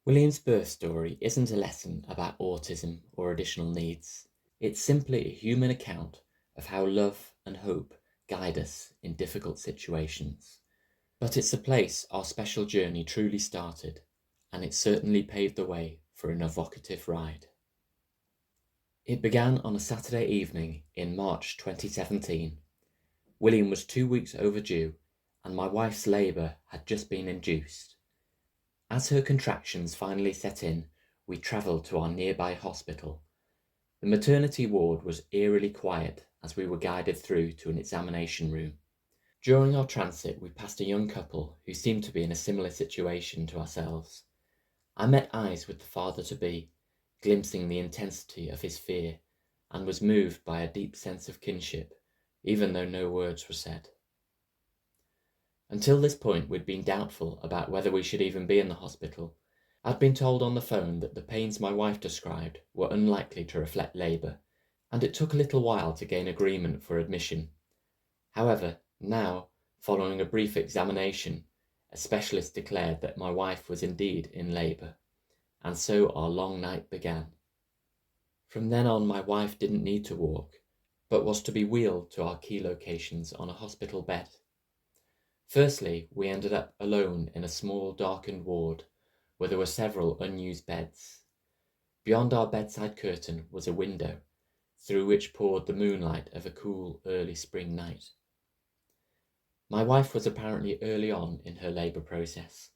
William's birth story isn't a lesson about autism or additional needs. It's simply a human account of how love and hope guide us in difficult situations. But it's a place our special journey truly started, and it certainly paved the way for an evocative ride. It began on a Saturday evening in March 2017. William was 2 weeks overdue, and my wife's labour had just been induced. As her contractions finally set in, we travelled to our nearby hospital. The maternity ward was eerily quiet as we were guided through to an examination room. During our transit, we passed a young couple who seemed to be in a similar situation to ourselves. I met eyes with the father-to-be, glimpsing the intensity of his fear, and was moved by a deep sense of kinship, even though no words were said. Until this point, we'd been doubtful about whether we should even be in the hospital. I'd been told on the phone that the pains my wife described were unlikely to reflect labour, and it took a little while to gain agreement for admission. However, now, following a brief examination, a specialist declared that my wife was indeed in labour, and so our long night began. From then on, my wife didn't need to walk, but was to be wheeled to our key locations on a hospital bed. Firstly, we ended up alone in a small darkened ward where there were several unused beds. Beyond our bedside curtain was a window, through which poured the moonlight of a cool early spring night. My wife was apparently early on in her labour process,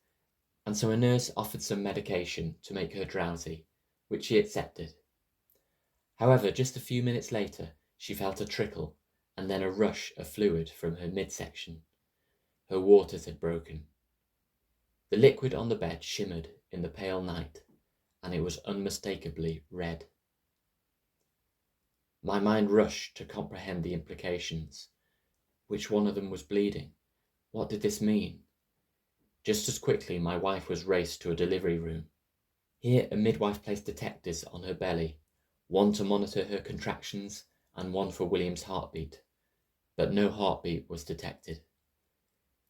and so a nurse offered some medication to make her drowsy, which she accepted. However, just a few minutes later, she felt a trickle and then a rush of fluid from her midsection. Her waters had broken. The liquid on the bed shimmered in the pale night, and it was unmistakably red. My mind rushed to comprehend the implications. Which one of them was bleeding? What did this mean? Just as quickly, my wife was raced to a delivery room. Here, a midwife placed detectors on her belly, one to monitor her contractions and one for William's heartbeat, but no heartbeat was detected.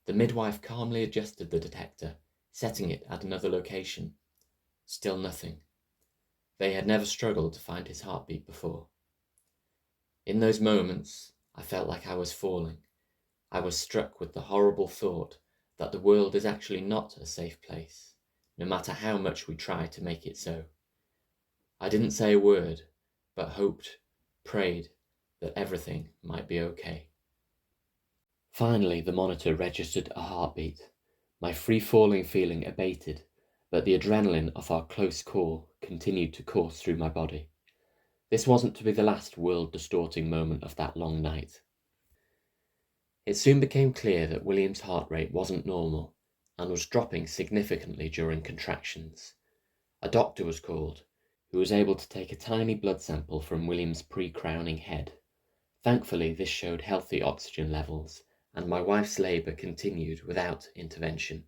The midwife calmly adjusted the detector, setting it at another location. Still nothing. They had never struggled to find his heartbeat before. In those moments, I felt like I was falling. I was struck with the horrible thought that the world is actually not a safe place, no matter how much we try to make it so. I didn't say a word, but hoped, prayed that everything might be okay. Finally, the monitor registered a heartbeat. My free-falling feeling abated, but the adrenaline of our close call continued to course through my body. This wasn't to be the last world-distorting moment of that long night. It soon became clear that William's heart rate wasn't normal and was dropping significantly during contractions. A doctor was called, who was able to take a tiny blood sample from William's pre-crowning head. Thankfully, this showed healthy oxygen levels, and my wife's labour continued without intervention.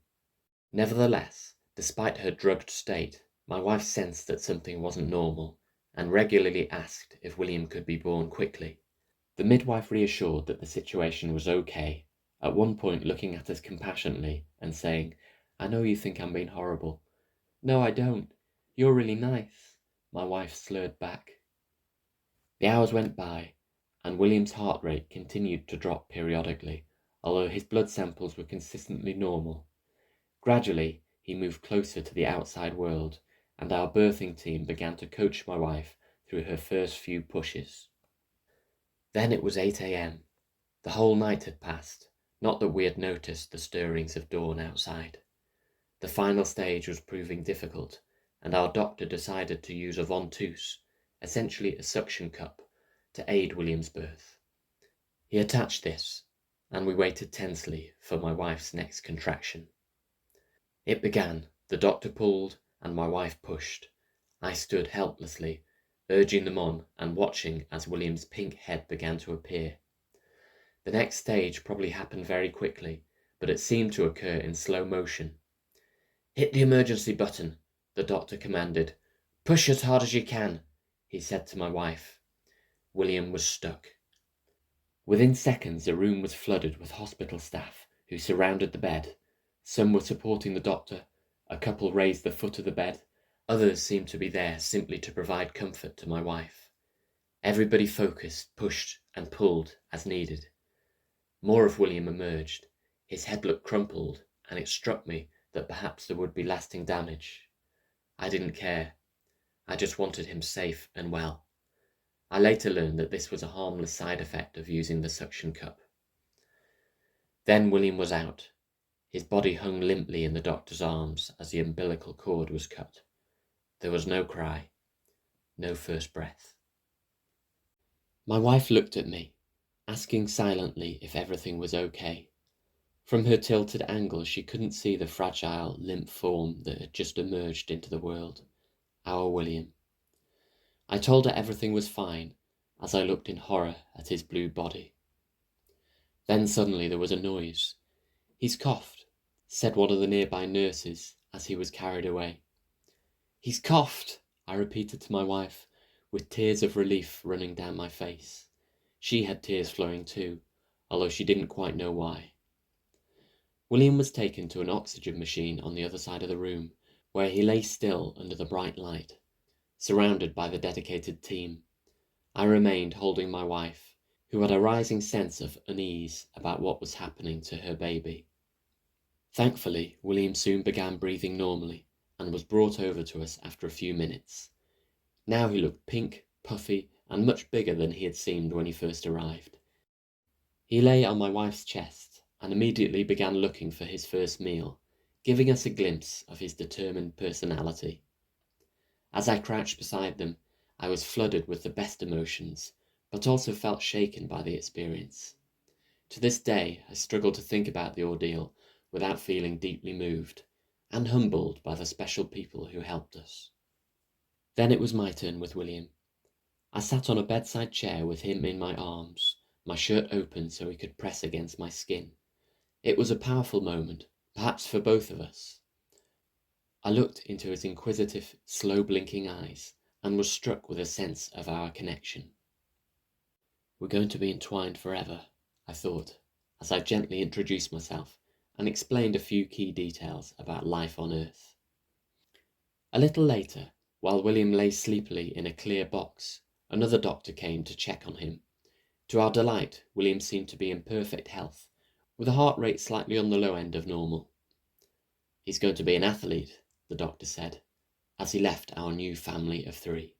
Nevertheless, despite her drugged state, my wife sensed that something wasn't normal and regularly asked if William could be born quickly. The midwife reassured that the situation was okay, at one point looking at us compassionately and saying, "I know you think I'm being horrible." "No, I don't. You're really nice," my wife slurred back. The hours went by, and William's heart rate continued to drop periodically, although his blood samples were consistently normal. Gradually, he moved closer to the outside world, and our birthing team began to coach my wife through her first few pushes. Then it was 8 a.m. The whole night had passed, not that we had noticed the stirrings of dawn outside. The final stage was proving difficult, and our doctor decided to use a ventouse, essentially a suction cup, to aid William's birth. He attached this, and we waited tensely for my wife's next contraction. It began, the doctor pulled, and my wife pushed. I stood helplessly, urging them on and watching as William's pink head began to appear. The next stage probably happened very quickly, but it seemed to occur in slow motion. "Hit the emergency button," the doctor commanded. "Push as hard as you can," he said to my wife. William was stuck. Within seconds, the room was flooded with hospital staff who surrounded the bed. Some were supporting the doctor, A couple raised the foot of the bed. Others seemed to be there simply to provide comfort to my wife. Everybody focused, pushed, and pulled as needed. More of William emerged. His head looked crumpled, and it struck me that perhaps there would be lasting damage. I didn't care. I just wanted him safe and well. I later learned that this was a harmless side effect of using the suction cup. Then William was out. His body hung limply in the doctor's arms as the umbilical cord was cut. There was no cry, no first breath. My wife looked at me, asking silently if everything was okay. From her tilted angle, she couldn't see the fragile, limp form that had just emerged into the world, our William. I told her everything was fine as I looked in horror at his blue body. Then suddenly there was a noise. "He's coughed," said one of the nearby nurses as he was carried away. "He's coughed," I repeated to my wife, with tears of relief running down my face. She had tears flowing too, although she didn't quite know why. William was taken to an oxygen machine on the other side of the room, where he lay still under the bright light, surrounded by the dedicated team. I remained holding my wife, who had a rising sense of unease about what was happening to her baby. Thankfully, William soon began breathing normally and was brought over to us after a few minutes. Now he looked pink, puffy, and much bigger than he had seemed when he first arrived. He lay on my wife's chest and immediately began looking for his first meal, giving us a glimpse of his determined personality. As I crouched beside them, I was flooded with the best emotions, but also felt shaken by the experience. To this day, I struggle to think about the ordeal without feeling deeply moved and humbled by the special people who helped us. Then it was my turn with William. I sat on a bedside chair with him in my arms, my shirt open so he could press against my skin. It was a powerful moment, perhaps for both of us. I looked into his inquisitive, slow-blinking eyes and was struck with a sense of our connection. "We're going to be entwined forever," I thought, as I gently introduced myself and explained a few key details about life on Earth. A little later, while William lay sleepily in a clear box, another doctor came to check on him. To our delight, William seemed to be in perfect health, with a heart rate slightly on the low end of normal. "He's going to be an athlete," the doctor said, as he left our new family of 3.